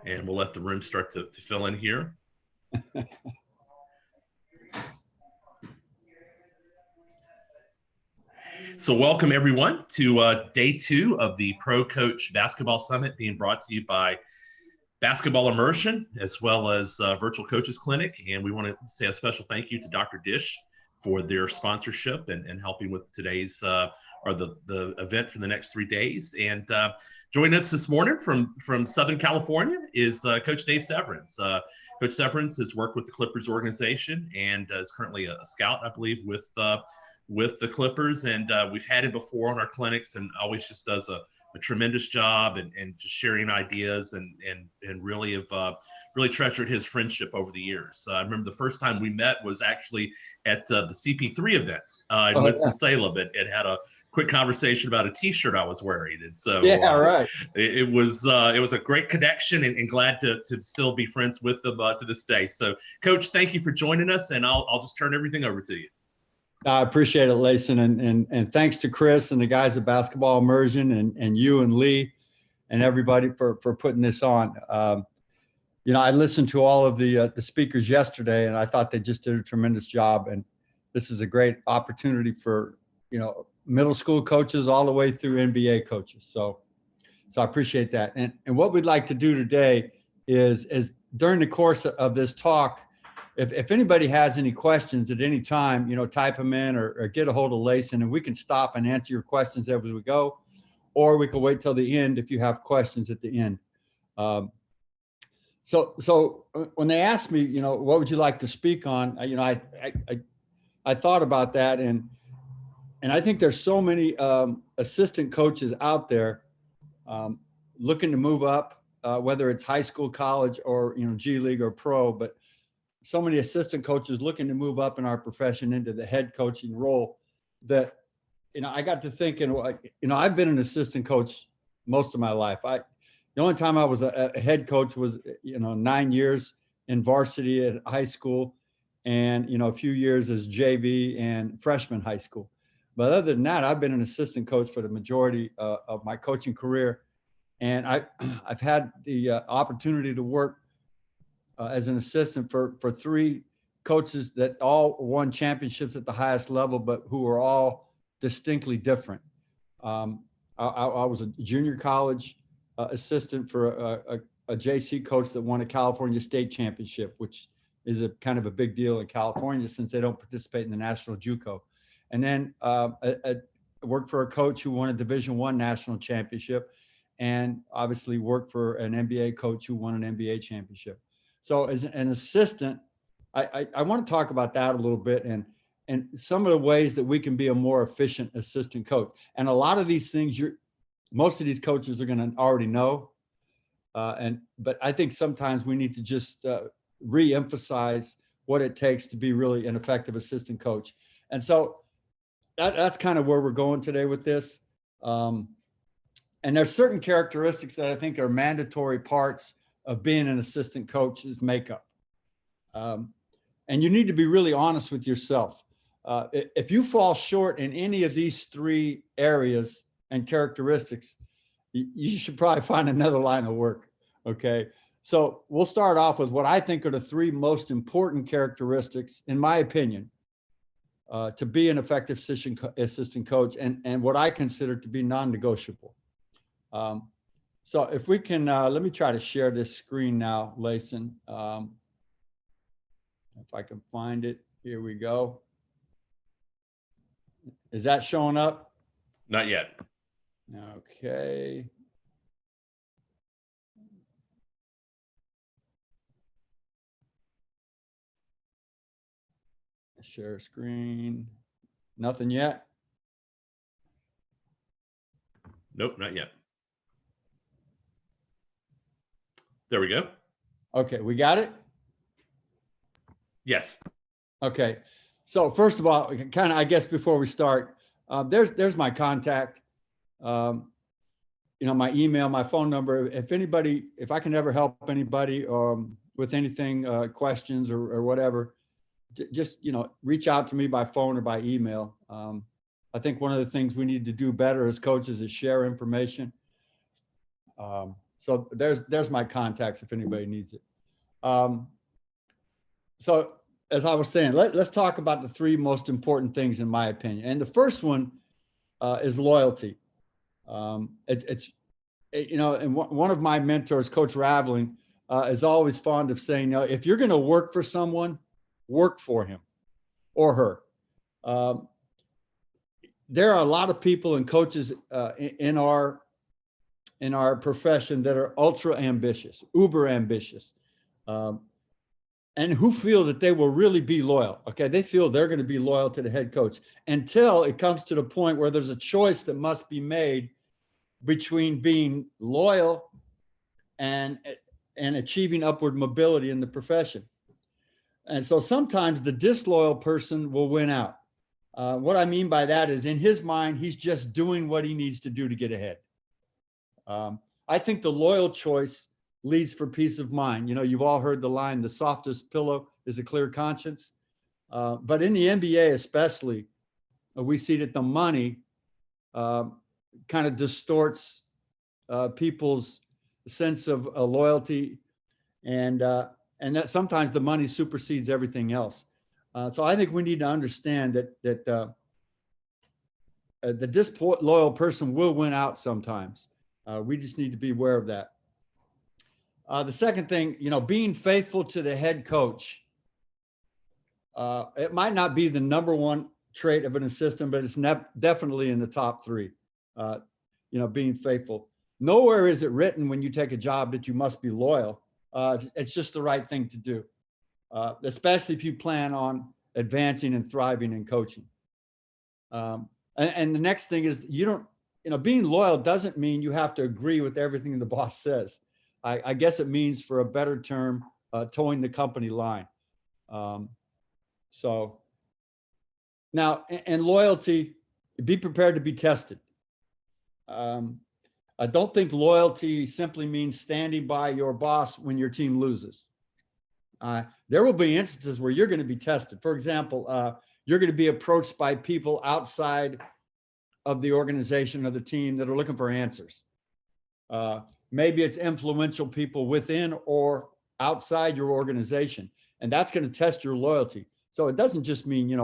And we'll let the room start to fill in here. So welcome everyone to day 2 of the Pro Coach Basketball Summit, being brought to you by Basketball Immersion, as well as Virtual Coaches Clinic. And we want to say a special thank you to Dr. Dish for their sponsorship and helping with today's or the event for the next 3 days. And joining us this morning from Southern California is Coach Dave Severns. Coach Severns has worked with the Clippers organization and is currently a scout, I believe, with the Clippers. And we've had him before on our clinics, and always just does a tremendous job and just sharing ideas and really have really treasured his friendship over the years. I remember the first time we met was actually at the CP3 event in Winston-Salem, and had a quick conversation about a T-shirt I was wearing. And so right. It was a great connection, and glad to still be friends with them to this day. So Coach, thank you for joining us, and I'll just turn everything over to you. I appreciate it, Layson, and thanks to Chris and the guys at Basketball Immersion and you and Lee and everybody for putting this on. I listened to all of the speakers yesterday, and I thought they just did a tremendous job. And this is a great opportunity for middle school coaches all the way through NBA coaches. So I appreciate that. And what we'd like to do today is during the course of this talk, if anybody has any questions at any time, type them in or get a hold of Layson, and we can stop and answer your questions as we go, or we can wait till the end if you have questions at the end. So when they asked me, what would you like to speak on? I thought about that, and I think there's so many assistant coaches out there looking to move up, whether it's high school, college, or G League or pro, but so many assistant coaches looking to move up in our profession into the head coaching role that, I got to thinking, I've been an assistant coach most of my life. The only time I was a head coach was, 9 years in varsity at high school and, a few years as JV and freshman high school. But other than that, I've been an assistant coach for the majority of my coaching career. And I've had the opportunity to work as an assistant for 3 coaches that all won championships at the highest level, but who are all distinctly different. I was a junior college assistant for a JC coach that won a California state championship, which is a kind of a big deal in California since they don't participate in the national JUCO. And then I worked for a coach who won a Division I national championship, and obviously worked for an NBA coach who won an NBA championship. So as an assistant, I want to talk about that a little bit and some of the ways that we can be a more efficient assistant coach. And a lot of these things, most of these coaches are going to already know. But I think sometimes we need to just re-emphasize what it takes to be really an effective assistant coach. And so that's kind of where we're going today with this. And there's certain characteristics that I think are mandatory parts of being an assistant coach's makeup. And you need to be really honest with yourself. If you fall short in any of these 3 areas and characteristics, you should probably find another line of work, okay? So we'll start off with what I think are the 3 most important characteristics, in my opinion, to be an effective assistant coach and what I consider to be non-negotiable. So if we can, let me try to share this screen now, Layson. If I can find it, here we go. Is that showing up? Not yet. Okay. Share screen. Nothing yet? Nope, not yet. There we go. Okay, we got it? Yes. Okay. So first of all, kind of, I guess before we start, there's my contact, my email, my phone number. If I can ever help anybody with anything, questions or whatever, just, reach out to me by phone or by email. I think one of the things we need to do better as coaches is share information. So there's my contacts if anybody needs it. So as I was saying, let's talk about the three most important things in my opinion. And the first one is loyalty. And one of my mentors, Coach Raveling, is always fond of saying, if you're going to work for someone, work for him or her. There are a lot of people and coaches in our profession that are ultra ambitious, uber ambitious, and who feel that they will really be loyal. Okay, they feel they're going to be loyal to the head coach until it comes to the point where there's a choice that must be made between being loyal and achieving upward mobility in the profession. And so sometimes the disloyal person will win out. What I mean by that is in his mind, he's just doing what he needs to do to get ahead. I think the loyal choice leads for peace of mind. You've all heard the line, the softest pillow is a clear conscience. But in the NBA especially, we see that the money kind of distorts people's sense of loyalty, and that sometimes the money supersedes everything else. So I think we need to understand that the disloyal person will win out sometimes. We just need to be aware of that. The second thing, being faithful to the head coach. It might not be the number one trait of an assistant, but it's definitely in the top three. Being faithful. Nowhere is it written when you take a job that you must be loyal. It's just the right thing to do, especially if you plan on advancing and thriving in coaching. And the next thing is being loyal doesn't mean you have to agree with everything the boss says. I guess it means, for a better term, towing the company line. So now, and loyalty, be prepared to be tested. I don't think loyalty simply means standing by your boss when your team loses. There will be instances where you're going to be tested. For example, you're going to be approached by people outside of the organization or the team that are looking for answers. Maybe it's influential people within or outside your organization, and that's going to test your loyalty. So it doesn't just mean,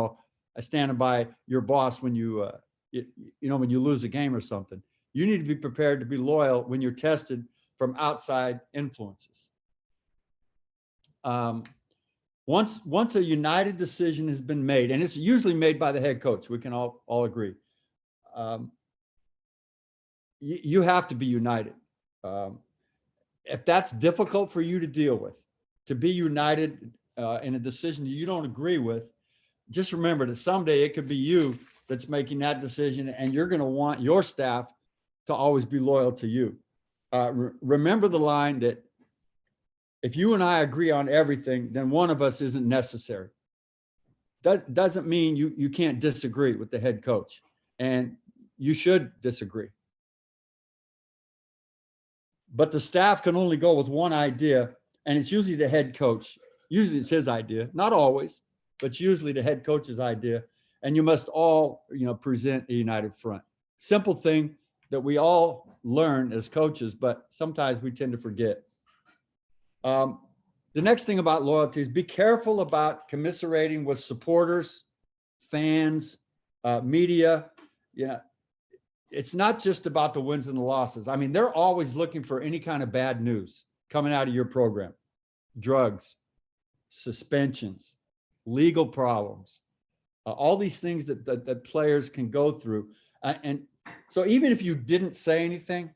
standing by your boss when when you lose a game or something. You need to be prepared to be loyal when you're tested from outside influences. Once a united decision has been made, and it's usually made by the head coach, we can all agree. You have to be united. If that's difficult for you to deal with, to be united in a decision that you don't agree with, just remember that someday it could be you that's making that decision, and you're going to want your staff to always be loyal to you. Remember the line that if you and I agree on everything, then one of us isn't necessary. That doesn't mean you can't disagree with the head coach, and you should disagree. But the staff can only go with one idea, and it's usually the head coach. Usually it's his idea, not always, but usually the head coach's idea. And you must all, present a united front. Simple thing that we all learn as coaches, but sometimes we tend to forget. The next thing about loyalty is be careful about commiserating with supporters, fans, media. It's not just about the wins and the losses. I mean, they're always looking for any kind of bad news coming out of your program. Drugs, suspensions, legal problems, all these things that players can go through. And so even if you didn't say anything,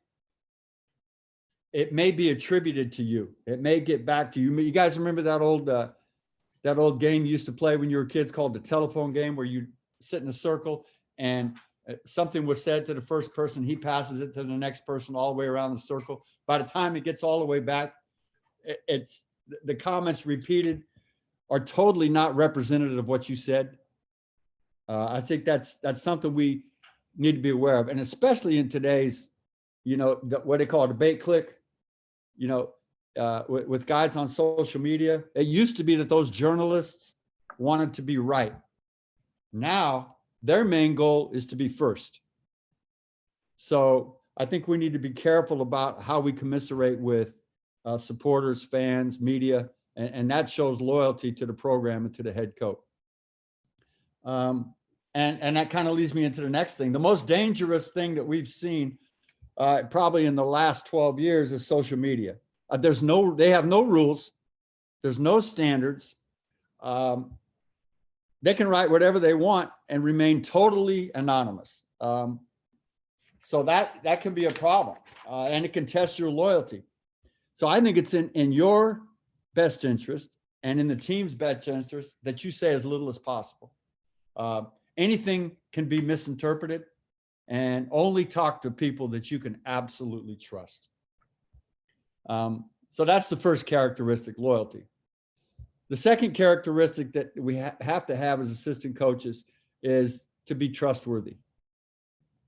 it may be attributed to you. It may get back to you. You guys remember that old game you used to play when you were kids called the telephone game, where you sit in a circle and something was said to the first person, he passes it to the next person all the way around the circle. By the time it gets all the way back, it's the comments repeated are totally not representative of what you said. I think that's something we need to be aware of, and especially in today's, what they call a debate click, with guys on social media. It used to be that those journalists wanted to be right. Now their main goal is to be first. So I think we need to be careful about how we commiserate with supporters, fans, media, and that shows loyalty to the program and to the head coach. And that kind of leads me into the next thing. The most dangerous thing that we've seen probably in the last 12 years is social media. They have no rules. There's no standards. They can write whatever they want and remain totally anonymous. So that can be a problem, and it can test your loyalty. So I think it's in your best interest and in the team's best interest that you say as little as possible. Anything can be misinterpreted, and only talk to people that you can absolutely trust. So that's the first characteristic, loyalty. The second characteristic that we have to have as assistant coaches is to be trustworthy.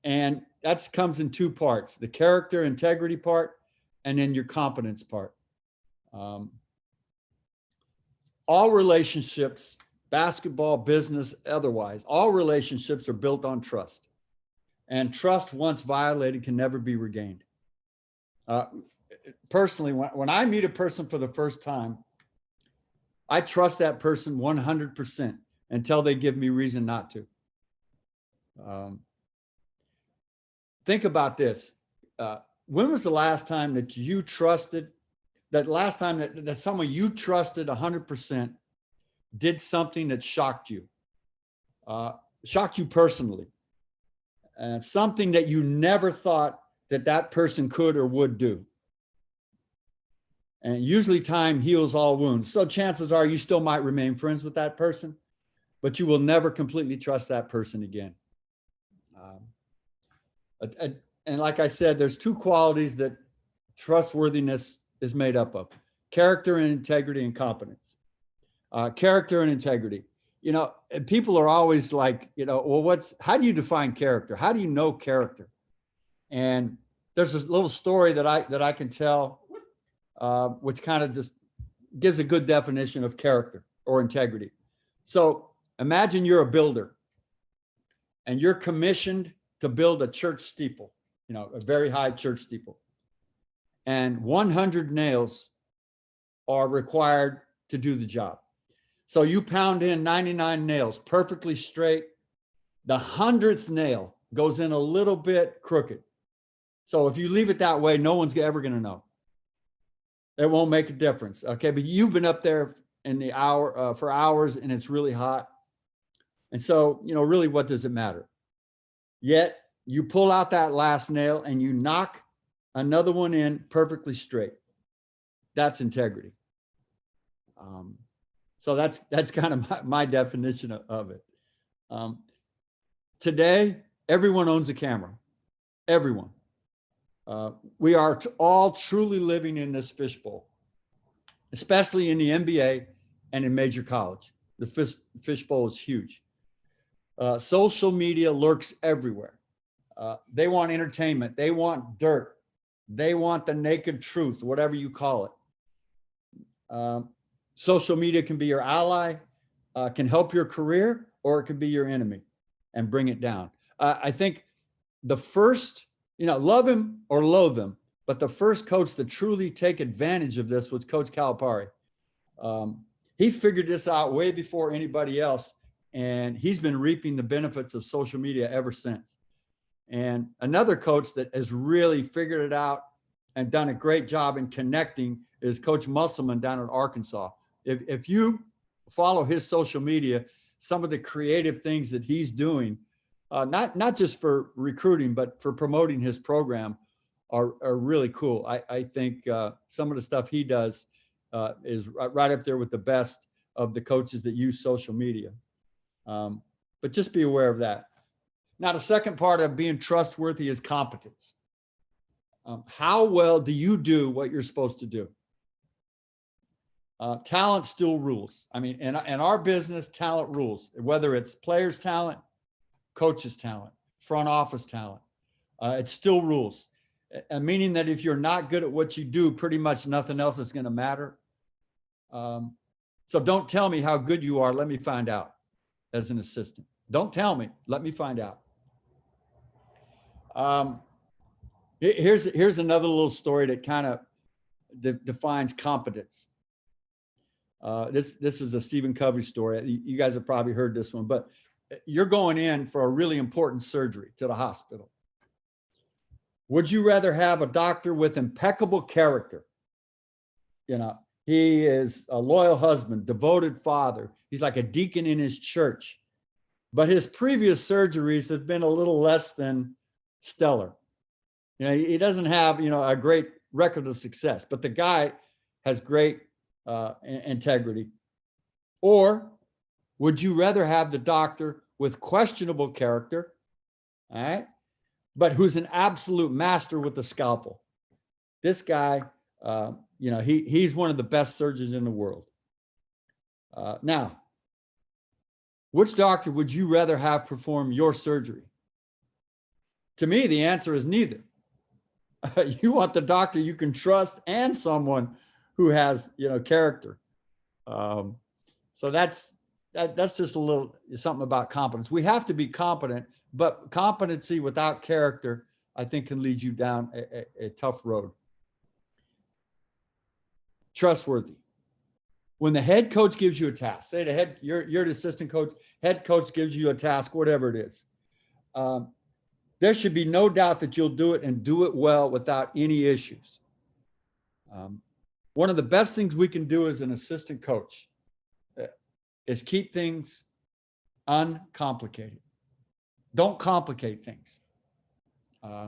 And that comes in two parts, the character integrity part, and then your competence part. All relationships, basketball, business, otherwise, all relationships are built on trust. And trust, once violated, can never be regained. Personally, when I meet a person for the first time, I trust that person 100% until they give me reason not to. Think about this. When was the last time that you trusted, that someone you trusted 100% did something that shocked you personally, and something that you never thought that person could or would do? And usually time heals all wounds. So chances are you still might remain friends with that person, but you will never completely trust that person again. And like I said, there's two qualities that trustworthiness is made up of: character and integrity and competence. Character and integrity. And people are always like, well, how do you define character? How do you know character? And there's this little story that I can tell, which kind of just gives a good definition of character or integrity. So imagine you're a builder and you're commissioned to build a church steeple, a very high church steeple. And 100 nails are required to do the job. So you pound in 99 nails perfectly straight. The 100th nail goes in a little bit crooked. So if you leave it that way, no one's ever going to know. It won't make a difference. Okay. But you've been up there for hours and it's really hot. And so, really, what does it matter? Yet you pull out that last nail and you knock another one in perfectly straight. That's integrity. So that's kind of my definition of it. Today, everyone owns a camera. Everyone. We are all truly living in this fishbowl, especially in the NBA and in major college. The fishbowl is huge. Social media lurks everywhere. They want entertainment. They want dirt. They want the naked truth, whatever you call it. Social media can be your ally, can help your career, or it can be your enemy and bring it down. I think the first, love him or loathe him, but the first coach to truly take advantage of this was Coach Calipari. He figured this out way before anybody else, and he's been reaping the benefits of social media ever since. And another coach that has really figured it out and done a great job in connecting is Coach Musselman down at Arkansas. If you follow his social media, some of the creative things that he's doing, not just for recruiting, but for promoting his program are really cool. I think some of the stuff he does is right up there with the best of the coaches that use social media. But just be aware of that. Now, the second part of being trustworthy is competence. How well do you do what you're supposed to do? Talent still rules. I mean, in our business, talent rules, whether it's players' talent, coaches' talent, front office talent. It still rules, meaning that if you're not good at what you do, pretty much nothing else is going to matter. So don't tell me how good you are. Let me find out as an assistant. Don't tell me. Let me find out. Here's another little story that kind of defines competence. This is a Stephen Covey story. You guys have probably heard this one, but you're going in for a really important surgery to the hospital. Would you rather have a doctor with impeccable character? You know, he is a loyal husband, devoted father. He's like a deacon in his church, but his previous surgeries have been a little less than stellar. You know, he doesn't have, a great record of success, but the guy has great integrity. Or would you rather have the doctor with questionable character, all right, but who's an absolute master with the scalpel? This guy, he's one of the best surgeons in the world. Now, which doctor would you rather have perform your surgery? To me, the answer is neither. You want the doctor you can trust and someone who has, character. So that's just a little something about competence. We have to be competent, but competency without character, I think, can lead you down a tough road. Trustworthy. When the head coach gives you a task, say you're the assistant coach, head coach gives you a task, whatever it is. There should be no doubt that you'll do it and do it well without any issues. One of the best things we can do as an assistant coach is keep things uncomplicated. Don't complicate things.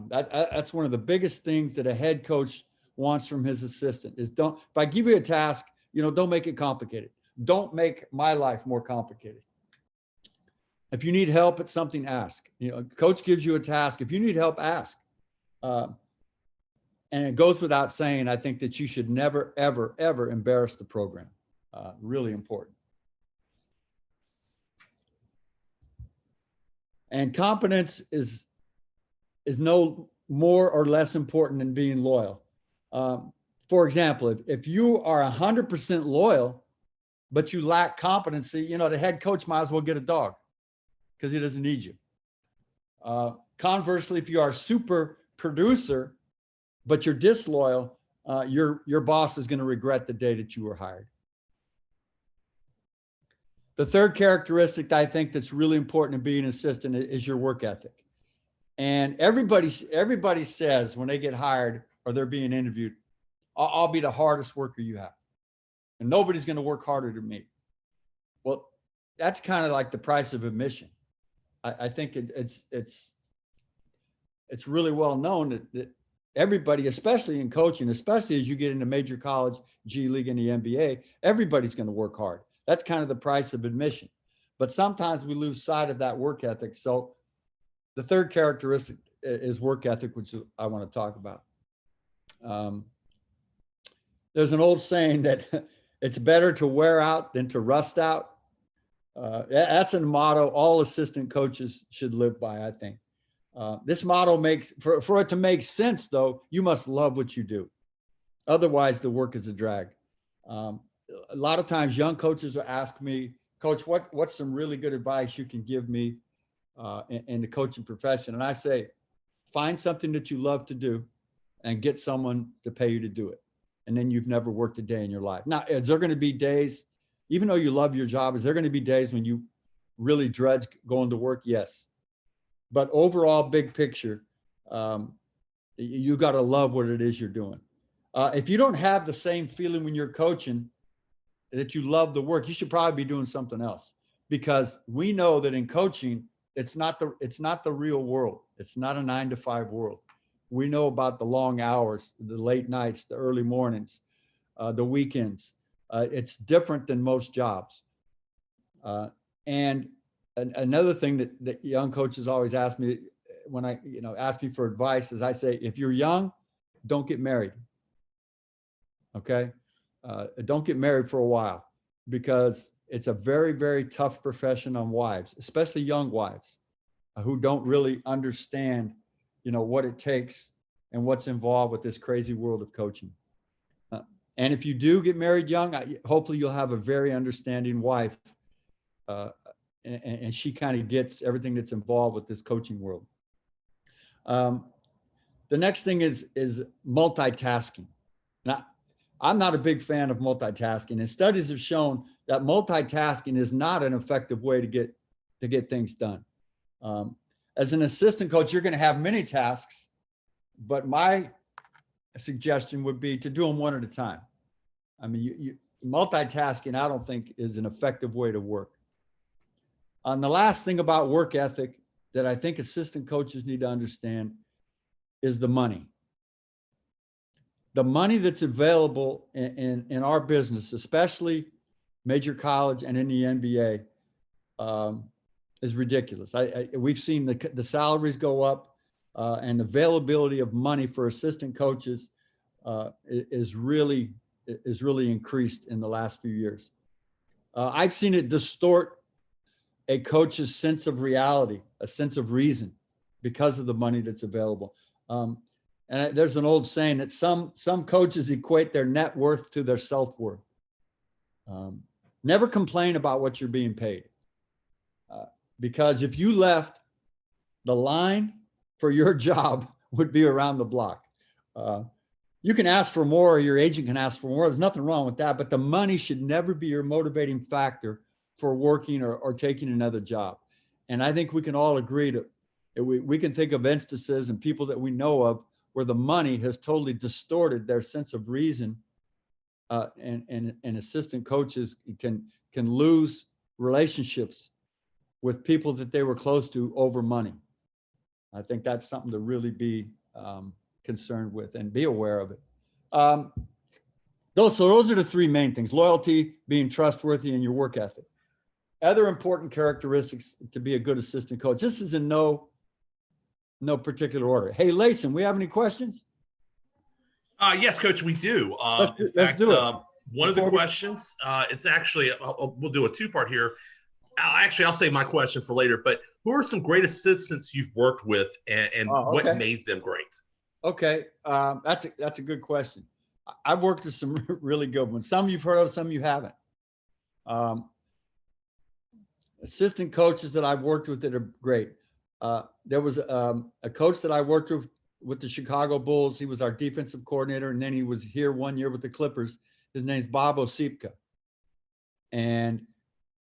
That's one of the biggest things that a head coach wants from his assistant is if I give you a task, don't make it complicated. Don't make my life more complicated. If you need help at something, ask. Coach gives you a task. If you need help, ask. And it goes without saying, I think that you should never, ever, ever embarrass the program. Really important. And competence is no more or less important than being loyal. For example, if you are 100% loyal, but you lack competency, the head coach might as well get a dog because he doesn't need you. Conversely, if you are a super producer, but you're disloyal, your boss is going to regret the day that you were hired. The third characteristic that I think that's really important in being an assistant is your work ethic. And everybody says when they get hired or they're being interviewed, I'll be the hardest worker you have. And nobody's going to work harder than me. Well, that's kind of like the price of admission. I think it's really well known that everybody, especially in coaching, especially as you get into major college, G League, and the NBA, everybody's going to work hard. That's kind of the price of admission. But sometimes we lose sight of that work ethic. So the third characteristic is work ethic, which I want to talk about. There's an old saying that it's better to wear out than to rust out. That's a motto all assistant coaches should live by, I think. This motto makes, for it to make sense, though, you must love what you do. Otherwise, the work is a drag. A lot of times young coaches will ask me, Coach, what's some really good advice you can give me in the coaching profession? And I say, find something that you love to do and get someone to pay you to do it. And then you've never worked a day in your life. Now, is there going to be days, even though you love your job, is there going to be days when you really dread going to work? Yes. But overall, big picture, you got to love what it is you're doing. If you don't have the same feeling when you're coaching that you love the work, you should probably be doing something else, because we know that in coaching, it's not the real world. It's not a 9-to-5 world. We know about the long hours, the late nights, the early mornings, the weekends. It's different than most jobs. And another thing that young coaches always ask me when ask me for advice is, I say, if you're young, don't get married. Okay. Don't get married for a while, because it's a very, very tough profession on wives, especially young wives who don't really understand, what it takes and what's involved with this crazy world of coaching. And if you do get married young, hopefully you'll have a very understanding wife, and she kind of gets everything that's involved with this coaching world. The next thing is multitasking. Now, I'm not a big fan of multitasking, and studies have shown that multitasking is not an effective way to get things done. As an assistant coach, you're going to have many tasks, but my suggestion would be to do them one at a time. I mean, multitasking, I don't think, is an effective way to work. And the last thing about work ethic that I think assistant coaches need to understand is the money. The money that's available in our business, especially major college and in the NBA, is ridiculous. We've seen the salaries go up, and the availability of money for assistant coaches is really increased in the last few years. I've seen it distort a coach's sense of reality, a sense of reason, because of the money that's available. And there's an old saying that some coaches equate their net worth to their self-worth. Never complain about what you're being paid. Because if you left, the line for your job would be around the block. You can ask for more, or your agent can ask for more. There's nothing wrong with that, but the money should never be your motivating factor for working or taking another job. And I think we can all agree that we can think of instances and people that we know of where the money has totally distorted their sense of reason, and assistant coaches can lose relationships with people that they were close to over money. I think that's something to really be concerned with and be aware of it. Those are the three main things: loyalty, being trustworthy, and your work ethic. Other important characteristics to be a good assistant coach. This is in no particular order. Hey, Layson, we have any questions? Yes, Coach, we do. Let's do it. One of the questions, it's actually, we'll do a two-part here. I'll save my question for later, but who are some great assistants you've worked with, and what made them great? Okay, that's a good question. I've worked with some really good ones. Some you've heard of, some you haven't. Assistant coaches that I've worked with that are great. There was a coach that I worked with the Chicago Bulls. He was our defensive coordinator, and then he was here 1 year with the Clippers. His name's Bob Osipka. And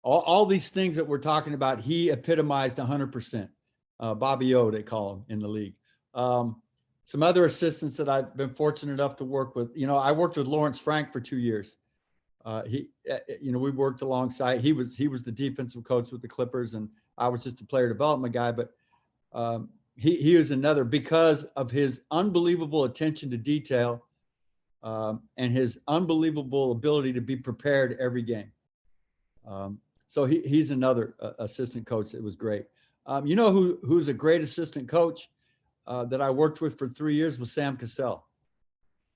all these things that we're talking about, he epitomized 100%. Bobby O, they call him in the league. Some other assistants that I've been fortunate enough to work with. I worked with Lawrence Frank for 2 years. We worked alongside. He was the defensive coach with the Clippers, and I was just a player development guy. But he is another, because of his unbelievable attention to detail, and his unbelievable ability to be prepared every game. So he's another assistant coach that was great. Who's a great assistant coach that I worked with for 3 years was Sam Cassell,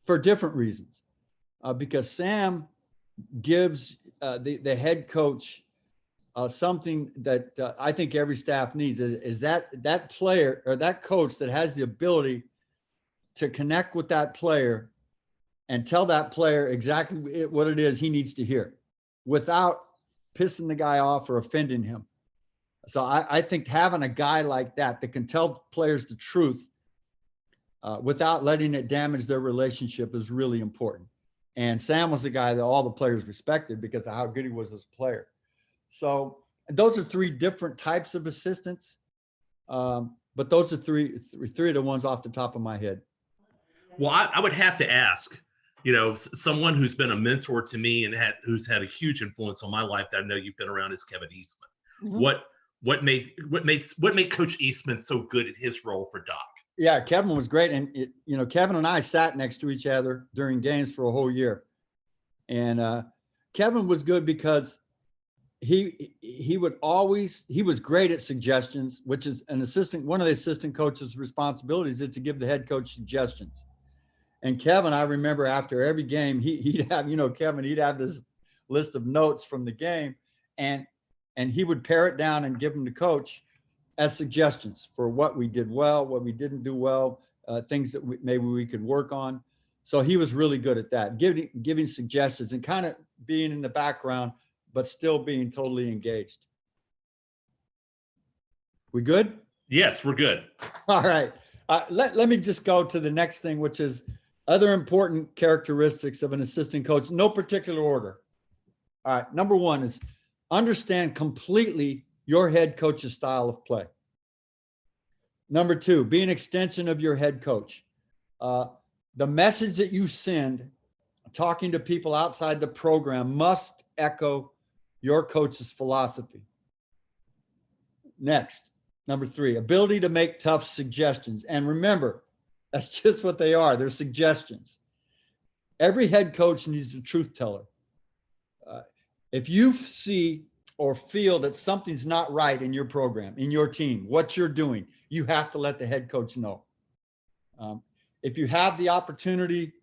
for different reasons. Because Sam gives the head coach something that I think every staff needs, is that player or that coach that has the ability to connect with that player and tell that player exactly what it is he needs to hear without pissing the guy off or offending him. So I think having a guy like that can tell players the truth without letting it damage their relationship is really important. And Sam was a guy that all the players respected because of how good he was as a player. So those are three different types of assistants. But those are three of the ones off the top of my head. Well, I would have to ask, someone who's been a mentor to me and who's had a huge influence on my life that I know you've been around is Kevin Eastman. Mm-hmm. What made Coach Eastman so good at his role for Doc? Yeah, Kevin was great. And, Kevin and I sat next to each other during games for a whole year. And Kevin was good because he was great at suggestions, which is one of the assistant coach's responsibilities is to give the head coach suggestions. And Kevin, I remember after every game, he'd have this list of notes from the game, and he would pare it down and give them to coach as suggestions for what we did well, what we didn't do well, things that maybe we could work on. So he was really good at that, giving suggestions and kind of being in the background, but still being totally engaged. We good? Yes, we're good. All right. Let me just go to the next thing, which is other important characteristics of an assistant coach, no particular order. All right. Number one is understand completely your head coach's style of play. Number two, be an extension of your head coach. The message that you send talking to people outside the program must echo your coach's philosophy. Next, number three, ability to make tough suggestions. And remember, that's just what they are. They're suggestions. Every head coach needs a truth teller. If you see or feel that something's not right in your program, in your team, what you're doing, you have to let the head coach know. If you have the opportunity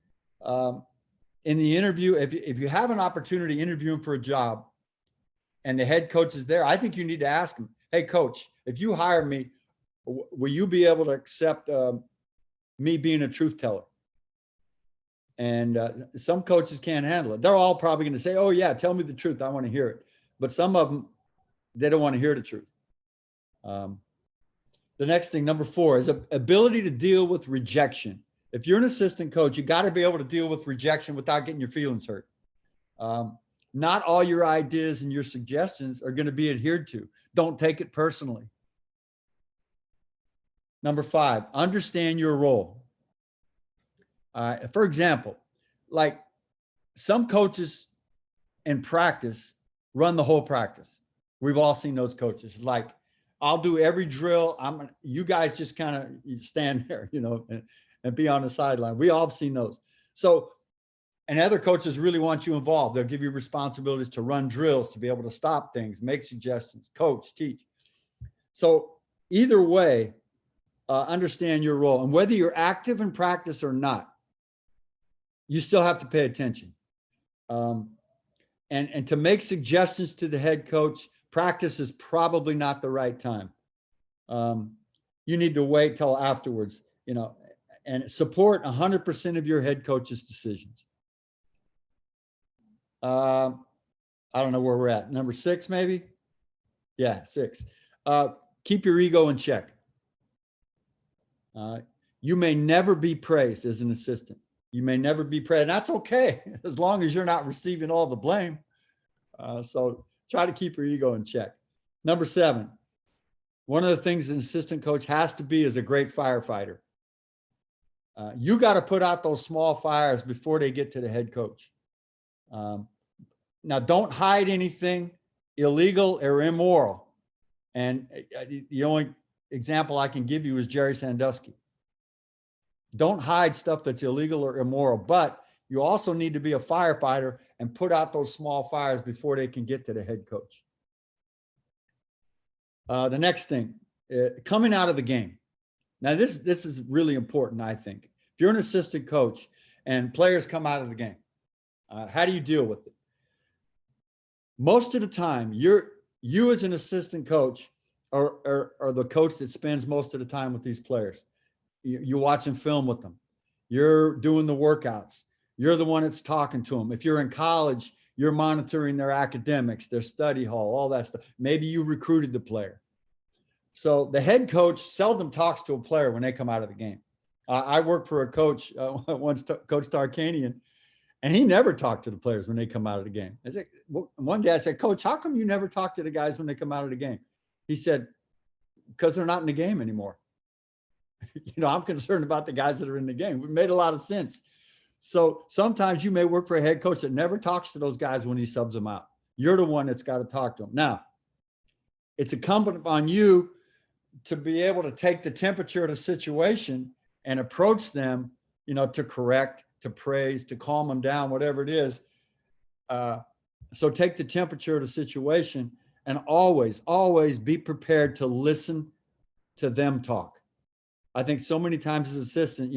in the interview, if you have an opportunity interviewing for a job and the head coach is there, I think you need to ask him, hey, coach, if you hire me, will you be able to accept me being a truth teller? And some coaches can't handle it. They're all probably going to say, oh, yeah, tell me the truth. I want to hear it. But some of them, they don't want to hear the truth. The next thing, number four, is ability to deal with rejection. If you're an assistant coach, you got to be able to deal with rejection without getting your feelings hurt. Not all your ideas and your suggestions are going to be adhered to. Don't take it personally. Number five, understand your role. For example, like some coaches in practice run the whole practice. We've all seen those coaches. Like, I'll do every drill. You guys just kind of stand there, and be on the sideline. We all have seen those. So, and other coaches really want you involved. They'll give you responsibilities to run drills, to be able to stop things, make suggestions, coach, teach. So either way, understand your role. And whether you're active in practice or not, you still have to pay attention. And to make suggestions to the head coach, practice is probably not the right time. You need to wait till afterwards, and support 100% of your head coach's decisions. I don't know where we're at. Number six, maybe? Yeah, six. Keep your ego in check. You may never be praised as an assistant. You may never be praised. And that's okay, as long as you're not receiving all the blame. So try to keep your ego in check. Number seven, one of the things an assistant coach has to be is a great firefighter. You got to put out those small fires before they get to the head coach. Now, don't hide anything illegal or immoral. And the only example I can give you is Jerry Sandusky. Don't hide stuff that's illegal or immoral, but you also need to be a firefighter and put out those small fires before they can get to the head coach. The next thing, coming out of the game. Now, this is really important, I think. If you're an assistant coach and players come out of the game, how do you deal with it? Most of the time, you as an assistant coach are the coach that spends most of the time with these players. You're watching film with them. You're doing the workouts. You're the one that's talking to them. If you're in college, you're monitoring their academics, their study hall, all that stuff. Maybe you recruited the player. So the head coach seldom talks to a player when they come out of the game. I worked for a coach once, Coach Tarkanian, and he never talked to the players when they come out of the game. I said, one day I said, Coach, how come you never talk to the guys when they come out of the game? He said, because they're not in the game anymore. I'm concerned about the guys that are in the game. It made a lot of sense. So sometimes you may work for a head coach that never talks to those guys when he subs them out. You're the one that's got to talk to them. Now, it's incumbent upon you to be able to take the temperature of the situation and approach them, to correct, to praise, to calm them down, whatever it is. So take the temperature of the situation and always, always be prepared to listen to them talk. I think so many times as assistant,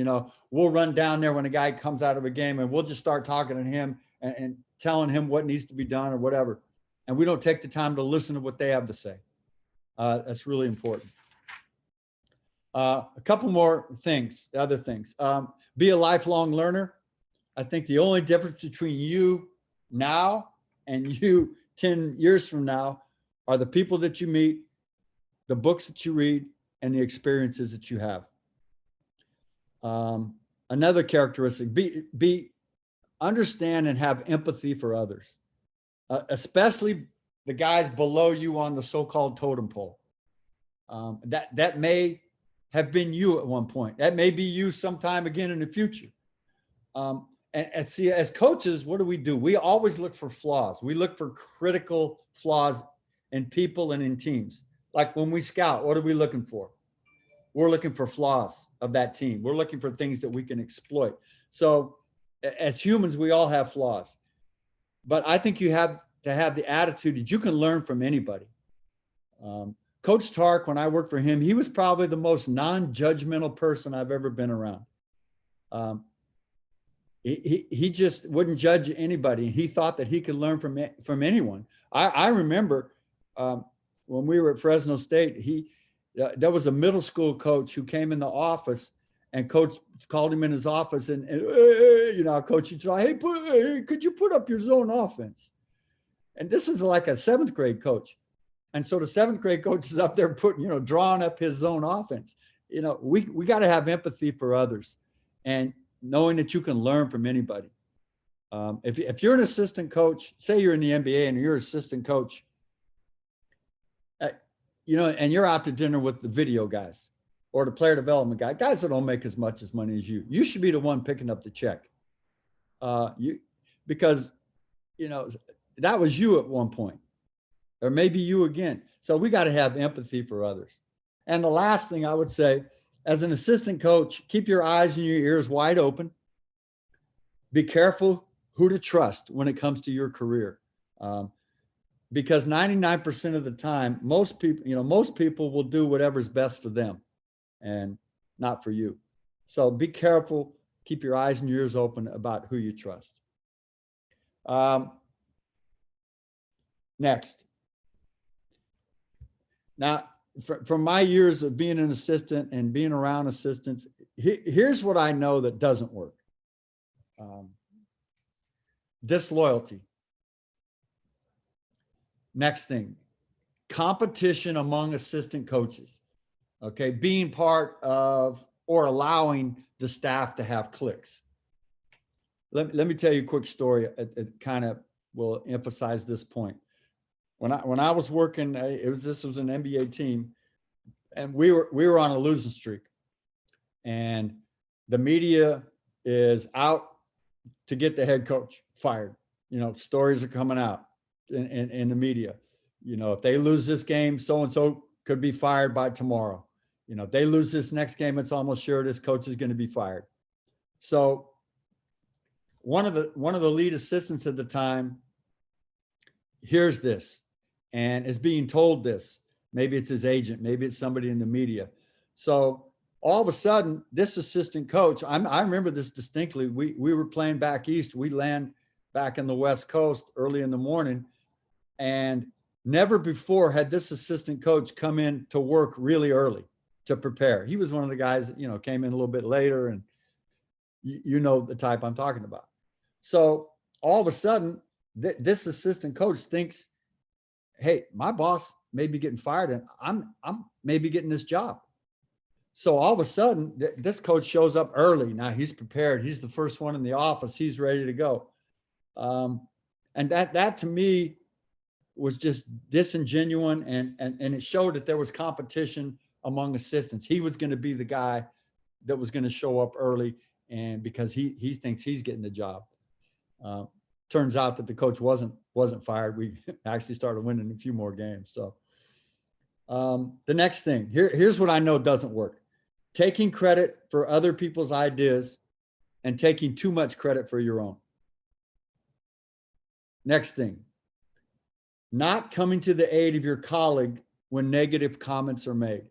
we'll run down there when a guy comes out of a game and we'll just start talking to him and telling him what needs to be done or whatever. And we don't take the time to listen to what they have to say. That's really important. A couple more things, other things. Be a lifelong learner. I think the only difference between you now and you 10 years from now are the people that you meet, the books that you read, and the experiences that you have. Another characteristic, be understand and have empathy for others, especially the guys below you on the so-called totem pole. That may have been you at one point. That may be you sometime again in the future. And see, as coaches, what do? We always look for flaws. We look for critical flaws in people and in teams. Like when we scout, what are we looking for? We're looking for flaws of that team. We're looking for things that we can exploit. So as humans, we all have flaws. But I think you have to have the attitude that you can learn from anybody. Coach Tark, when I worked for him, he was probably the most non-judgmental person I've ever been around. He just wouldn't judge anybody. He thought that he could learn from anyone. I remember when we were at Fresno State, there was a middle school coach who came in the office, and coach called him in his office, and coach, he'd say, hey, could you put up your zone offense? And this is like a 7th grade coach. And so the 7th grade coach is up there drawing up his zone offense. We got to have empathy for others, and knowing that you can learn from anybody. If you're an assistant coach, say you're in the NBA and you're an assistant coach, and you're out to dinner with the video guys or the player development guys that don't make as much as money as you. You should be the one picking up the check. Because that was you at one point, or maybe you again. So we got to have empathy for others. And the last thing I would say, as an assistant coach, keep your eyes and your ears wide open. Be careful who to trust when it comes to your career. Because 99% of the time, most people will do whatever's best for them and not for you. So be careful, keep your eyes and your ears open about who you trust. Next. Now, from my years of being an assistant and being around assistants, here's what I know that doesn't work. Disloyalty. Next thing, competition among assistant coaches. Okay, being part of or allowing the staff to have cliques. Let me tell you a quick story. It kind of will emphasize this point. When I was working, this was an NBA team, and we were on a losing streak, and the media is out to get the head coach fired. Stories are coming out in the media. If they lose this game, so and so could be fired by tomorrow. If they lose this next game, it's almost sure this coach is going to be fired. So one of the lead assistants at the time hears this and is being told this. Maybe it's his agent, maybe it's somebody in the media. So all of a sudden, this assistant coach, I remember this distinctly. We were playing back east. We land back in the West Coast early in the morning, and never before had this assistant coach come in to work really early to prepare. He was one of the guys that, came in a little bit later, and you know the type I'm talking about. So all of a sudden, this assistant coach thinks, hey, my boss may be getting fired and I'm maybe getting this job. So all of a sudden, this coach shows up early. Now he's prepared. He's the first one in the office. He's ready to go. And that to me was just disingenuous, and it showed that there was competition among assistants. He was going to be the guy that was going to show up early, and because he thinks he's getting the job. Turns out that the coach wasn't fired. We actually started winning a few more games. So the next thing, here's what I know doesn't work. Taking credit for other people's ideas and taking too much credit for your own. Next thing, not coming to the aid of your colleague when negative comments are made.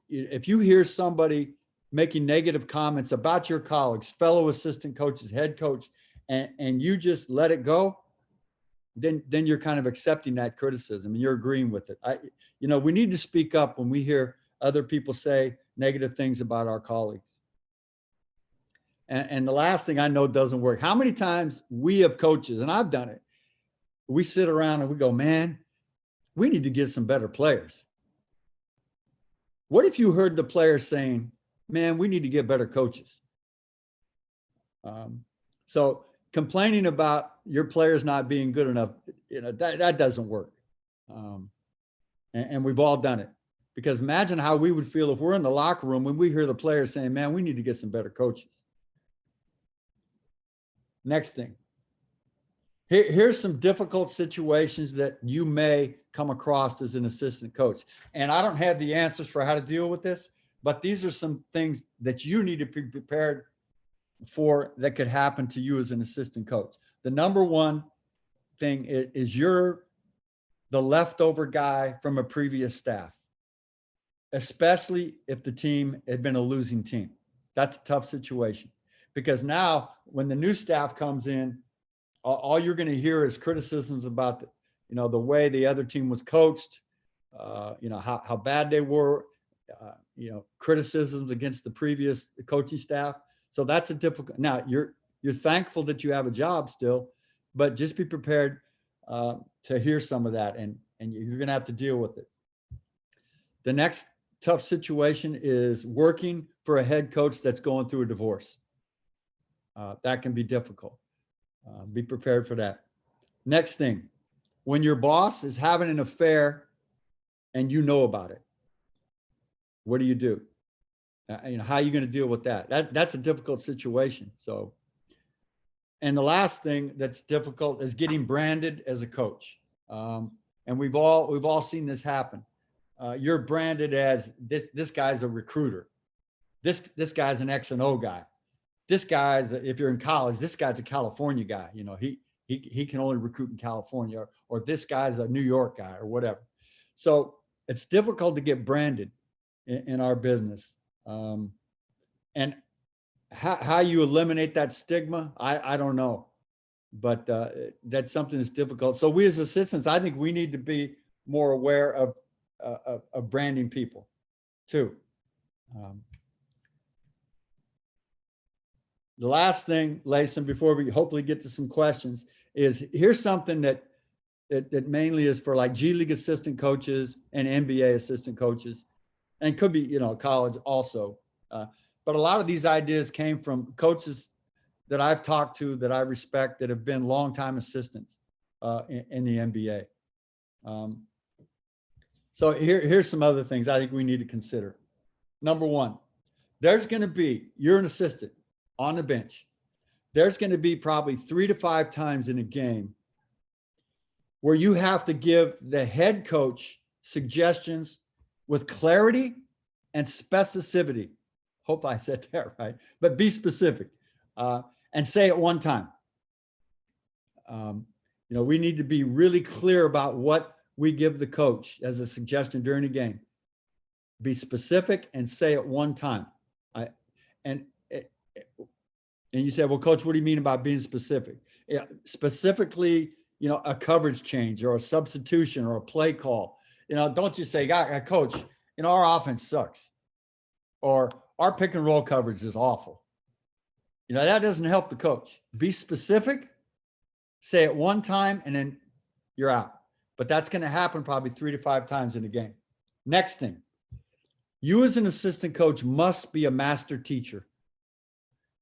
If you hear somebody making negative comments about your colleagues, fellow assistant coaches, head coach, and you just let it go, then you're kind of accepting that criticism and you're agreeing with it. We need to speak up when we hear other people say negative things about our colleagues. And the last thing I know doesn't work. How many times we have coaches, and I've done it, we sit around and we go, man, we need to get some better players. What if you heard the players saying, man, we need to get better coaches. So complaining about your players not being good enough, that doesn't work. And we've all done it. Because imagine how we would feel if we're in the locker room when we hear the players saying, man, we need to get some better coaches. Next thing. Here's some difficult situations that you may come across as an assistant coach. And I don't have the answers for how to deal with this, but these are some things that you need to be prepared for that could happen to you as an assistant coach. The number one thing is you're the leftover guy from a previous staff, especially if the team had been a losing team. That's a tough situation because now when the new staff comes in, all you're going to hear is criticisms about the way the other team was coached, how bad they were, criticisms against the previous coaching staff. So that's a difficult. Now you're thankful that you have a job still, but just be prepared to hear some of that, and you're going to have to deal with it. The next tough situation is working for a head coach that's going through a divorce. That can be difficult. Be prepared for that. Next thing, when your boss is having an affair and you know about it, what do you do? How are you going to deal with that? That's a difficult situation. So, and the last thing that's difficult is getting branded as a coach. And we've all seen this happen. You're branded as this guy's a recruiter. This guy's an X and O guy. This guy's, if you're in college, this guy's a California guy. He can only recruit in California, or this guy's a New York guy or whatever. So it's difficult to get branded in our business. And how you eliminate that stigma, I don't know, but that's something that's difficult. So we as assistants, I think we need to be more aware of branding people too. The last thing, Layson, before we hopefully get to some questions, is here's something that mainly is for like G League assistant coaches and NBA assistant coaches, and could be, college also. But a lot of these ideas came from coaches that I've talked to that I respect that have been longtime assistants in the NBA. So here's some other things I think we need to consider. Number one, you're an assistant on the bench. There's going to be probably 3 to 5 times in a game where you have to give the head coach suggestions with clarity and specificity. Hope I said that right, but be specific and say it one time. We need to be really clear about what we give the coach as a suggestion during the game. Be specific and say it one time. And you say, well, coach, what do you mean about being specific? Specifically, a coverage change or a substitution or a play call. Don't you say, coach, our offense sucks, or our pick and roll coverage is awful. That doesn't help the coach. Be specific, say it one time, and then you're out. But that's going to happen probably 3 to 5 times in a game. Next thing, you as an assistant coach must be a master teacher.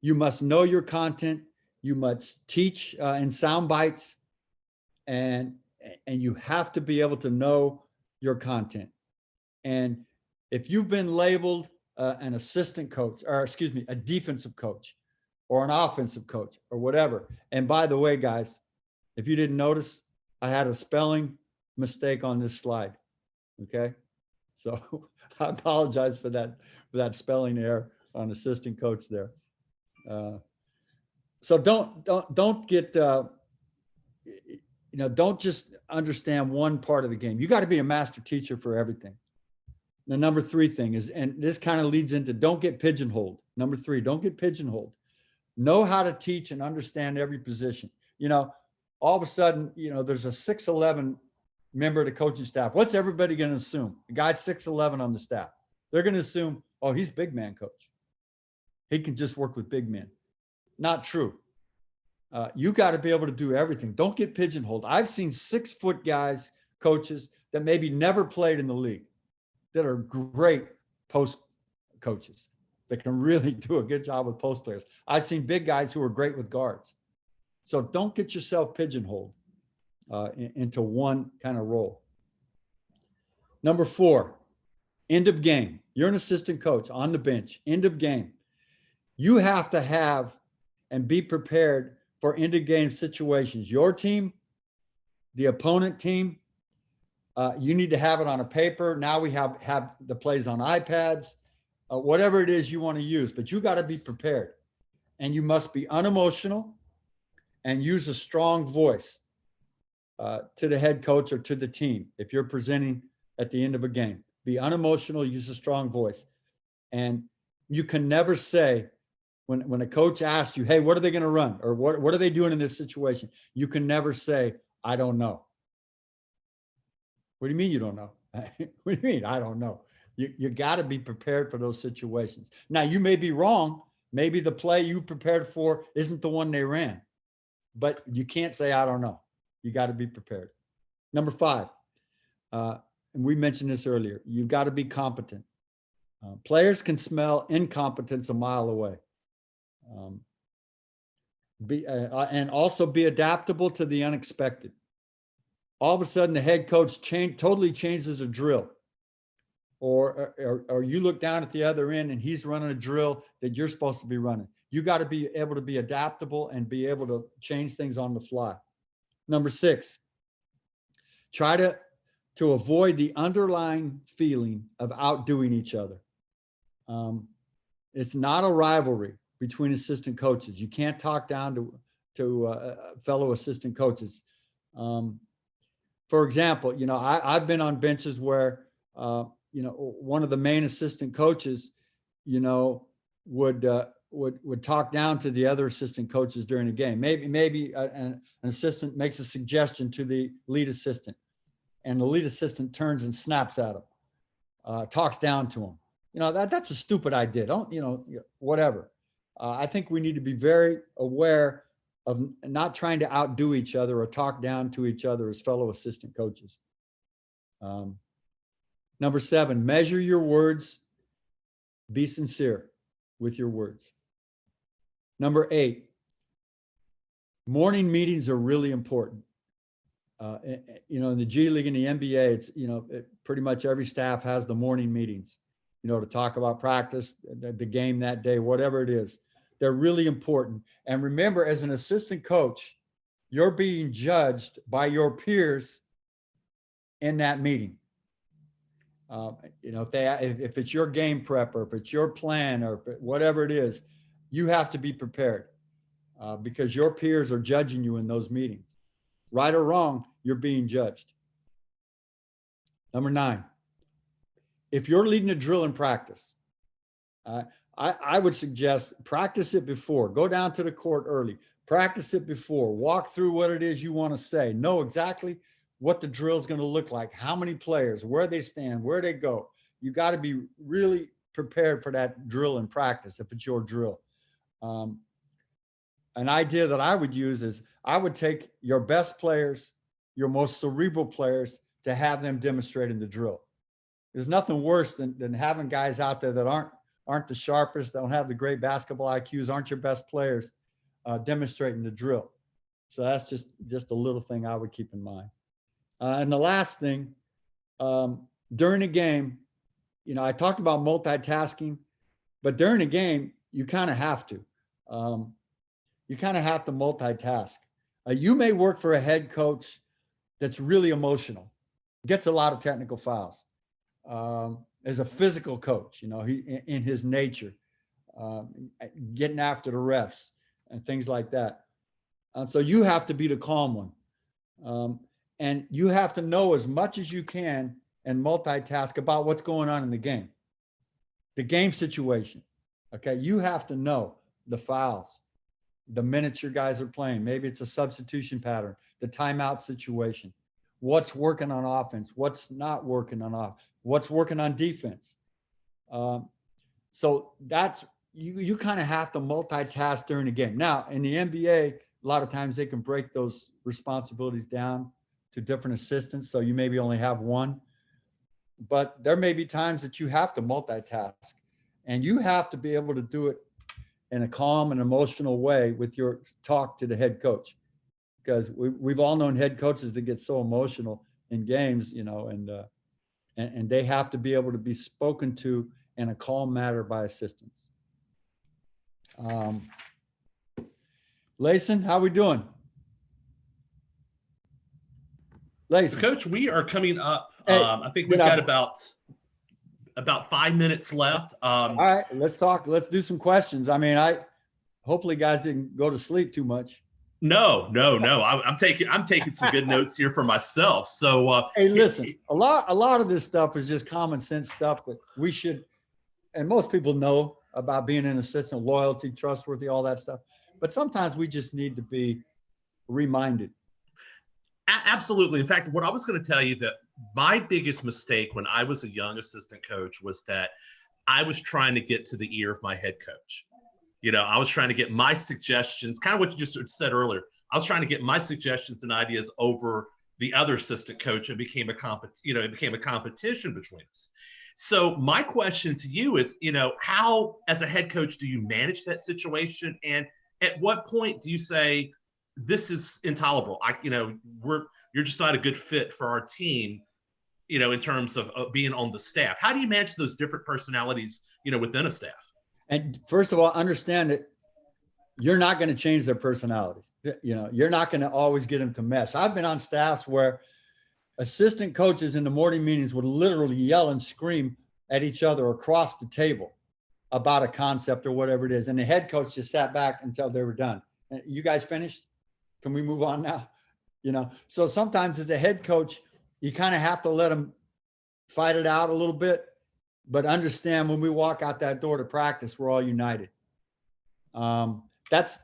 You must know your content. You must teach in sound bites, and you have to be able to know your content. And if you've been labeled an assistant coach, or a defensive coach, or an offensive coach, or whatever. And by the way, guys, if you didn't notice, I had a spelling mistake on this slide. Okay, so I apologize for that spelling error on assistant coach there. So don't get don't just understand one part of the game. You got to be a master teacher for everything. The number 3 thing is, and this kind of leads into, don't get pigeonholed. Number 3, don't get pigeonholed. Know how to teach and understand every position. All of a sudden, there's a 6'11" member of the coaching staff. What's everybody going to assume? The guy's 6'11" on the staff. They're going to assume, oh, he's big man coach. He can just work with big men. Not true. You got to be able to do everything. Don't get pigeonholed. I've seen 6-foot guys, coaches that maybe never played in the league, that are great post coaches. that can really do a good job with post players. I've seen big guys who are great with guards. So don't get yourself pigeonholed into one kind of role. Number 4, end of game. You're an assistant coach on the bench, end of game. You have to have and be prepared for end of game situations. Your team, the opponent team, you need to have it on a paper. Now we have the plays on iPads, whatever it is you want to use, but you got to be prepared. And you must be unemotional and use a strong voice to the head coach or to the team. If you're presenting at the end of a game, be unemotional, use a strong voice. And you can never say, when a coach asks you, hey, what are they going to run? Or what are they doing in this situation? You can never say, I don't know. What do you mean you don't know? What do you mean? I don't know. You got to be prepared for those situations. Now, you may be wrong. Maybe the play you prepared for isn't the one they ran, but you can't say, I don't know. You got to be prepared. Number 5, and we mentioned this earlier, you've got to be competent. Players can smell incompetence a mile away. And also be adaptable to the unexpected. All of a sudden, the head coach totally changes a drill. Or you look down at the other end and he's running a drill that you're supposed to be running. You got to be able to be adaptable and be able to change things on the fly. Number 6, try to avoid the underlying feeling of outdoing each other. It's not a rivalry between assistant coaches. You can't talk down to fellow assistant coaches. For example, I've been on benches where, one of the main assistant coaches, would talk down to the other assistant coaches during a game. Maybe an assistant makes a suggestion to the lead assistant, and the lead assistant turns and snaps at him, talks down to him. That's a stupid idea. Don't, whatever. I think we need to be very aware of not trying to outdo each other or talk down to each other as fellow assistant coaches. Number 7, measure your words. Be sincere with your words. Number 8, morning meetings are really important. In the G League and the NBA, it's, pretty much every staff has the morning meetings, to talk about practice, the game that day, whatever it is. They're really important. And remember, as an assistant coach, you're being judged by your peers in that meeting. If it's your game prep, or if it's your plan, or whatever it is, you have to be prepared because your peers are judging you in those meetings. Right or wrong, you're being judged. Number 9, if you're leading a drill in practice, I would suggest practice it before. Go down to the court early. Practice it before. Walk through what it is you want to say. Know exactly what the drill is going to look like, how many players, where they stand, where they go. You got to be really prepared for that drill in practice if it's your drill. An idea that I would use is I would take your best players, your most cerebral players, to have them demonstrating the drill. There's nothing worse than having guys out there that aren't the sharpest, don't have the great basketball IQs, aren't your best players demonstrating the drill. So that's just a little thing I would keep in mind. And the last thing, during a game, I talked about multitasking, but during a game, you kind of have to. You kind of have to multitask. You may work for a head coach that's really emotional, gets a lot of technical fouls. As a physical coach, he in his nature, getting after the refs and things like that. So you have to be the calm one. And you have to know as much as you can and multitask about what's going on in the game situation. Okay. You have to know the fouls, the minutes your guys are playing. Maybe it's a substitution pattern, the timeout situation, what's working on offense, what's not working on offense, what's working on defense. So that's, you kind of have to multitask during the game. Now in the NBA, a lot of times they can break those responsibilities down to different assistants. So you maybe only have one, but there may be times that you have to multitask. And you have to be able to do it in a calm and emotional way with your talk to the head coach, because we've all known head coaches that get so emotional in games, and they have to be able to be spoken to in a calm manner by assistants. Layson, how we doing? So Coach, we are coming up. Hey, I think we've got about 5 minutes left. All right, let's talk. Let's do some questions. I mean, hopefully guys didn't go to sleep too much. No. I'm taking some good notes here for myself. So, hey, listen, a lot of this stuff is just common sense stuff that we should, and most people know about being an assistant, loyalty, trustworthy, all that stuff. But sometimes we just need to be reminded. Absolutely. In fact, what I was going to tell you, that my biggest mistake when I was a young assistant coach was that I was trying to get to the ear of my head coach. I was trying to get my suggestions, kind of what you just said earlier. I was trying to get my suggestions and ideas over the other assistant coach, and it became a competition between us. So my question to you is, how, as a head coach, do you manage that situation? And at what point do you say, this is intolerable? You're just not a good fit for our team, in terms of being on the staff. How do you manage those different personalities, within a staff? And first of all, understand that you're not going to change their personalities. You're not going to always get them to mesh. I've been on staffs where assistant coaches in the morning meetings would literally yell and scream at each other across the table about a concept or whatever it is. And the head coach just sat back until they were done. You guys finished? Can we move on now? So sometimes as a head coach, you kind of have to let them fight it out a little bit, but understand when we walk out that door to practice, we're all united. That's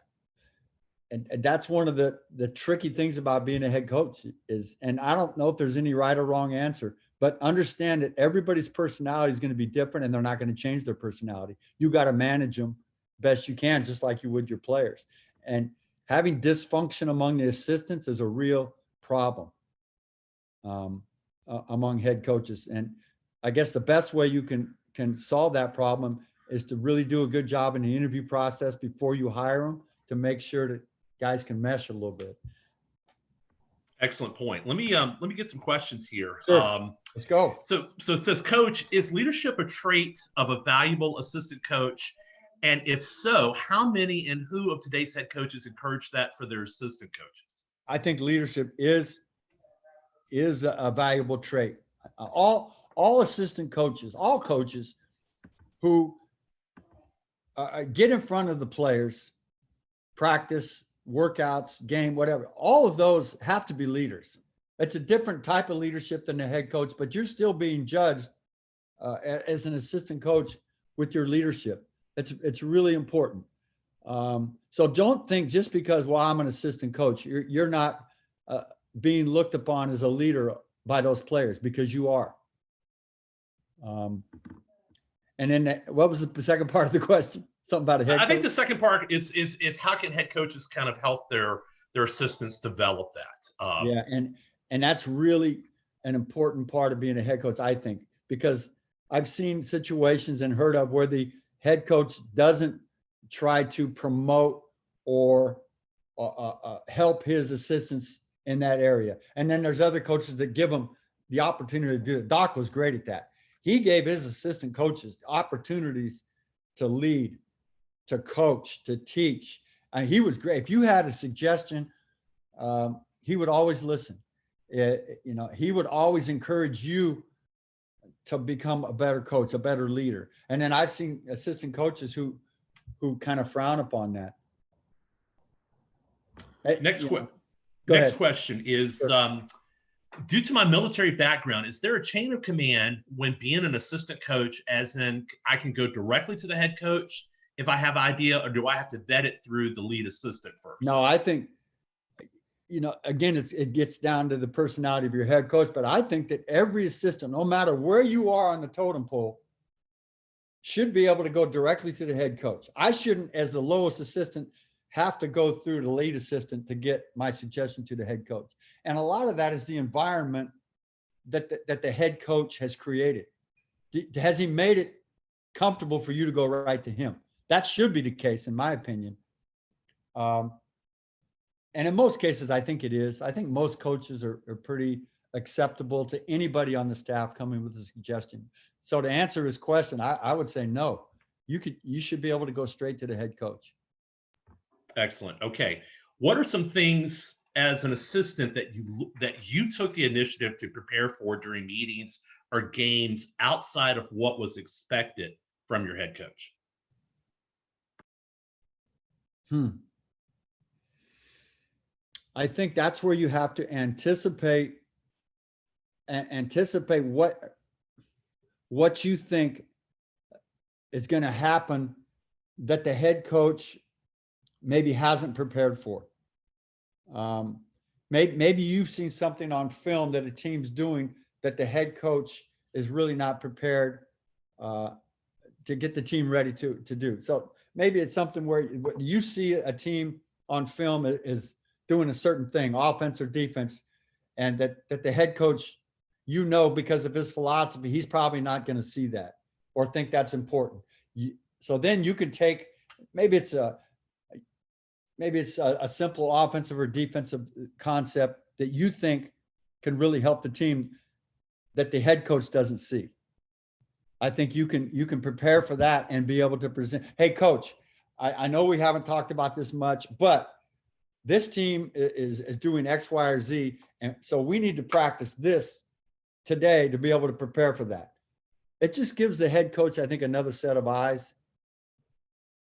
one of the tricky things about being a head coach is, and I don't know if there's any right or wrong answer, but understand that everybody's personality is going to be different and they're not going to change their personality. You got to manage them best you can, just like you would your players. And having dysfunction among the assistants is a real problem among head coaches. And I guess the best way you can solve that problem is to really do a good job in the interview process before you hire them, to make sure that guys can mesh a little bit. Excellent point. Let me get some questions here. Sure. Let's go. So it says, Coach, is leadership a trait of a valuable assistant coach? And if so, how many and who of today's head coaches encourage that for their assistant coaches? I think leadership is a valuable trait. All assistant coaches, all coaches who get in front of the players, practice, workouts, game, whatever, all of those have to be leaders. It's a different type of leadership than the head coach, but you're still being judged as an assistant coach with your leadership. It's really important. So don't think just because, well, I'm an assistant coach, you're not being looked upon as a leader by those players, because you are. And then what was the second part of the question? Something about a head coach? I think the second part is how can head coaches kind of help their assistants develop that? Yeah, and that's really an important part of being a head coach, I think, because I've seen situations and heard of where the head coach doesn't try to promote or help his assistants in that area. And then there's other coaches that give them the opportunity to do it. Doc was great at that. He gave his assistant coaches opportunities to lead, to coach, to teach. And he was great. If you had a suggestion, he would always listen. He would always encourage you to become a better coach, a better leader. And then I've seen assistant coaches who kind of frown upon that. Next question is, sure. Due to my military background, is there a chain of command when being an assistant coach, as in I can go directly to the head coach if I have an idea, or do I have to vet it through the lead assistant first? No, I think, again, it gets down to the personality of your head coach, but I think that every assistant, no matter where you are on the totem pole, should be able to go directly to the head coach. I shouldn't, as the lowest assistant, have to go through the lead assistant to get my suggestion to the head coach. And a lot of that is the environment that the head coach has created. Has he made it comfortable for you to go right to him. That should be the case, in my opinion. And in most cases, I think it is. I think most coaches are pretty acceptable to anybody on the staff coming with a suggestion. So to answer his question, I would say no. You should be able to go straight to the head coach. Excellent. Okay. What are some things as an assistant that you took the initiative to prepare for during meetings or games outside of what was expected from your head coach? I think that's where you have to anticipate what you think is going to happen that the head coach maybe hasn't prepared for. Maybe you've seen something on film that a team's doing that the head coach is really not prepared to get the team ready to do. So maybe it's something where you see a team on film is doing a certain thing, offense or defense, and that the head coach, because of his philosophy, he's probably not going to see that or think that's important. So then you can take, maybe it's a simple offensive or defensive concept that you think can really help the team that the head coach doesn't see. I think you can prepare for that and be able to present, hey, coach, I know we haven't talked about this much, but this team is doing X, Y, or Z. And so we need to practice this today to be able to prepare for that. It just gives the head coach, I think, another set of eyes.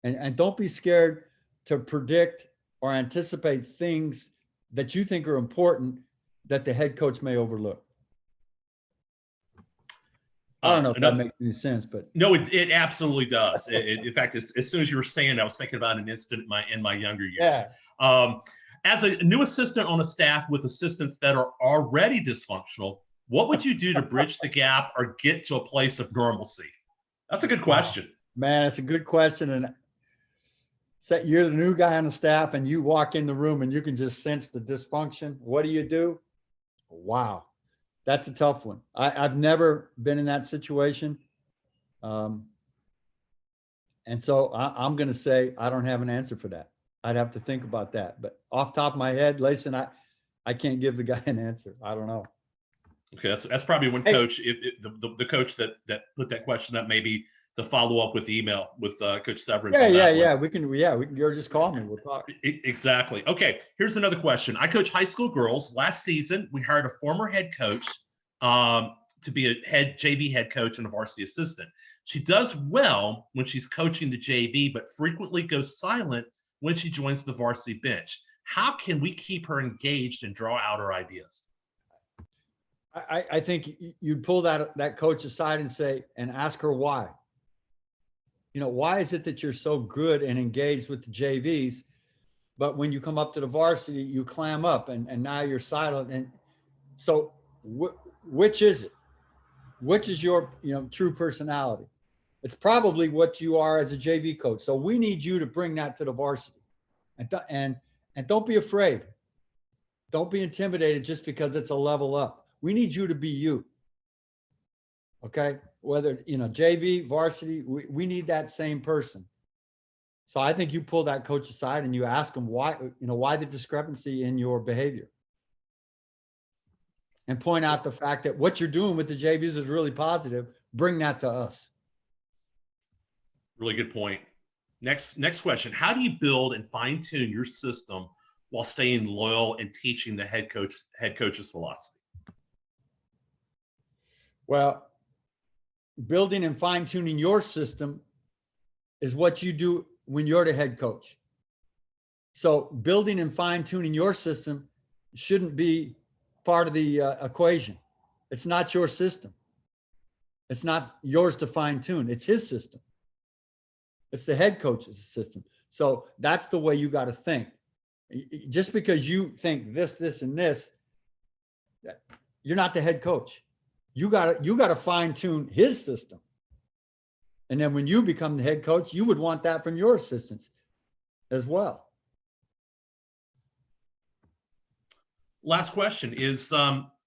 And don't be scared to predict or anticipate things that you think are important that the head coach may overlook. I don't know if that makes any sense, but no, it absolutely does. In fact, as soon as you were saying, I was thinking about an incident in my younger years. Yeah. As a new assistant on a staff with assistants that are already dysfunctional, what would you do to bridge the gap or get to a place of normalcy? That's a good question. Man, it's a good question. And so you're the new guy on the staff and you walk in the room and you can just sense the dysfunction. What do? Wow. That's a tough one. I've never been in that situation. And so I'm going to say I don't have an answer for that. I'd have to think about that. But off the top of my head, Layson, I can't give the guy an answer. I don't know. Okay, that's probably when coach, the coach that put that question up, maybe to follow up with email with Coach Severns. Yeah. We can just call me. We'll talk. Exactly. Okay, here's another question. I coach high school girls. Last season, we hired a former head coach to be a JV head coach and a varsity assistant. She does well when she's coaching the JV, but frequently goes silent when she joins the varsity bench. How can we keep her engaged and draw out her ideas? I think you'd pull that coach aside and ask her why. Why is it that you're so good and engaged with the JVs, but when you come up to the varsity, you clam up and now you're silent? And so which is it? Which is your true personality? It's probably what you are as a JV coach. So we need you to bring that to the varsity, and don't be afraid. Don't be intimidated just because it's a level up. We need you to be you. Okay. Whether, JV, varsity, we need that same person. So I think you pull that coach aside and you ask him why the discrepancy in your behavior, and point out the fact that what you're doing with the JVs is really positive. Bring that to us. Really good point. Next question. How do you build and fine tune your system while staying loyal and teaching the head coach's philosophy? Well, building and fine tuning your system is what you do when you're the head coach. So building and fine tuning your system shouldn't be part of the equation. It's not your system. It's not yours to fine tune. It's his system. It's the head coach's system. So that's the way you got to think. Just because you think this, and this, you're not the head coach. You got to fine tune his system. And then when you become the head coach, you would want that from your assistants as well. Last question is,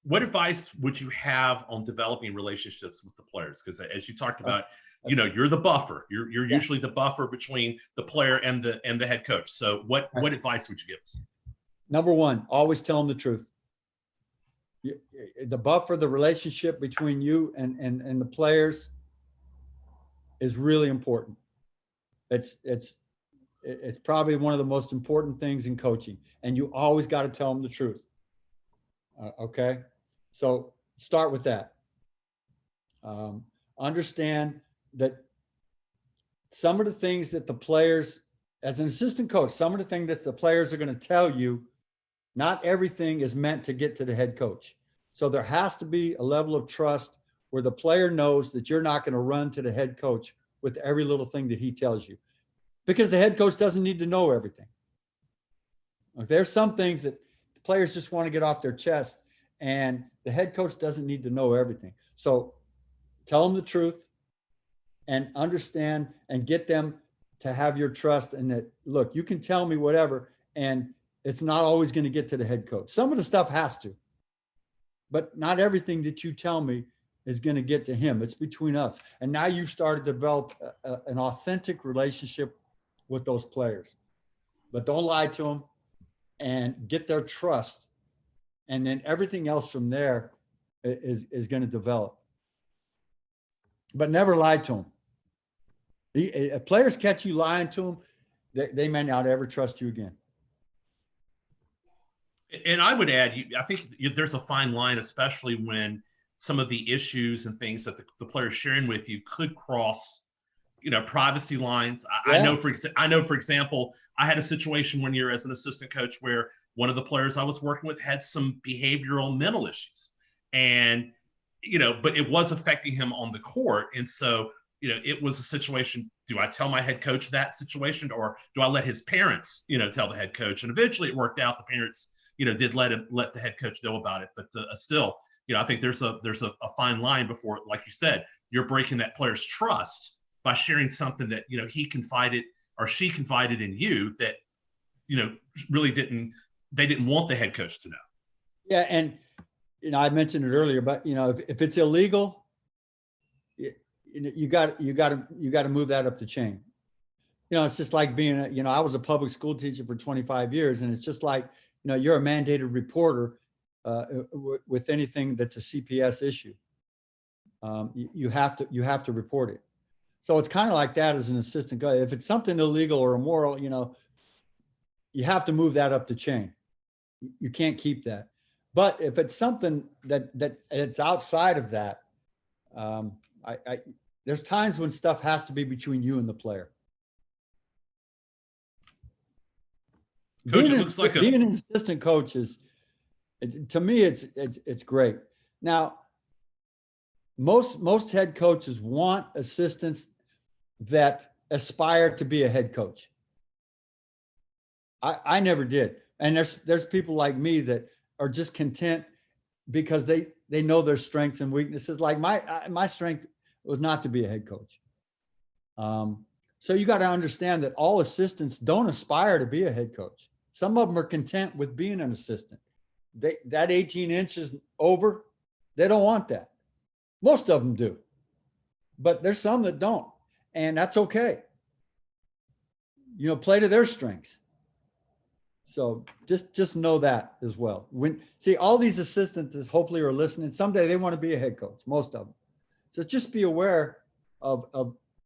what advice would you have on developing relationships with the players? Because as you talked about, you're the buffer. You're Yeah. usually the buffer between the player and the head coach. So what advice would you give us? Number one, always tell them the truth. The buffer, the relationship between you and the players is really important. It's probably one of the most important things in coaching, and you always got to tell them the truth. Okay, so start with that. Understand that some of the things that the players, as an assistant coach, some of the things that the players are going to tell you, not everything is meant to get to the head coach. So there has to be a level of trust where the player knows that you're not going to run to the head coach with every little thing that he tells you, because the head coach doesn't need to know everything. There's some things that the players just want to get off their chest, and the head coach doesn't need to know everything. So tell them the truth and understand and get them to have your trust, and that, look, you can tell me whatever, and it's not always going to get to the head coach. Some of the stuff has to, but not everything that you tell me is going to get to him. It's between us. And now you've started to develop an authentic relationship with those players. But don't lie to them, and get their trust. And then everything else from there is going to develop. But never lie to them. If players catch you lying to them, they may not ever trust you again. And I would add, I think there's a fine line, especially when some of the issues and things that the player's sharing with you could cross, privacy lines. Yeah. I know, for example, I had a situation one year as an assistant coach where one of the players I was working with had some behavioral mental issues, and, but it was affecting him on the court. And so, it was a situation, do I tell my head coach that situation, or do I let his parents, tell the head coach? And eventually it worked out. The parents, did let the head coach know about it. But still, I think there's a fine line before, like you said, you're breaking that player's trust by sharing something that, he confided or she confided in you that, really they didn't want the head coach to know. Yeah. And, I mentioned it earlier, but, if it's illegal, you got to move that up the chain. It's just like being, I was a public school teacher for 25 years, and it's just like, you're a mandated reporter with anything that's a CPS issue. You have to report it. So it's kind of like that as an assistant coach. If it's something illegal or immoral, you have to move that up the chain. You can't keep that. But if it's something that it's outside of that, there's times when stuff has to be between you and the player. Coach, it looks like being an assistant coach is, to me, it's great. Now, most head coaches want assistants that aspire to be a head coach. I never did, and there's people like me that are just content because they know their strengths and weaknesses. Like my strength was not to be a head coach. So you got to understand that all assistants don't aspire to be a head coach. Some of them are content with being an assistant. That 18 inches over, they don't want that. Most of them do, but there's some that don't, and that's okay. Play to their strengths. So just know that as well. See, all these assistants hopefully are listening. Someday they want to be a head coach, most of them. So just be aware of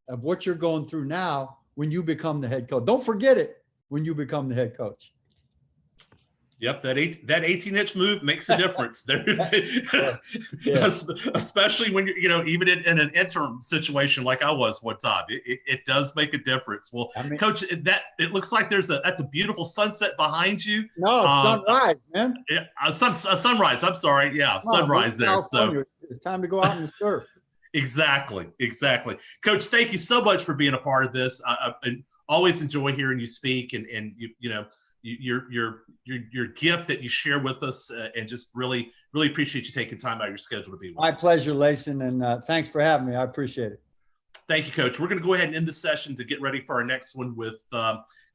what you're going through now when you become the head coach. Don't forget it when you become the head coach. Yep, that 18-inch move makes a difference. Especially when you're, even in an interim situation like I was one time, it does make a difference. Well, Coach, it looks like that's a beautiful sunset behind you. No, it's sunrise, man. Yeah, a sunrise. I'm sorry. Yeah, sunrise there. So it's time to go out and surf. Exactly. Coach, thank you so much for being a part of this. I always enjoy hearing you speak, and your gift that you share with us, and just really appreciate you taking time out of your schedule to be with us. My pleasure, Layson, and thanks for having me. I appreciate it. Thank you, Coach. We're going to go ahead and end the session to get ready for our next one with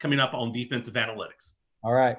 coming up on defensive analytics. All right.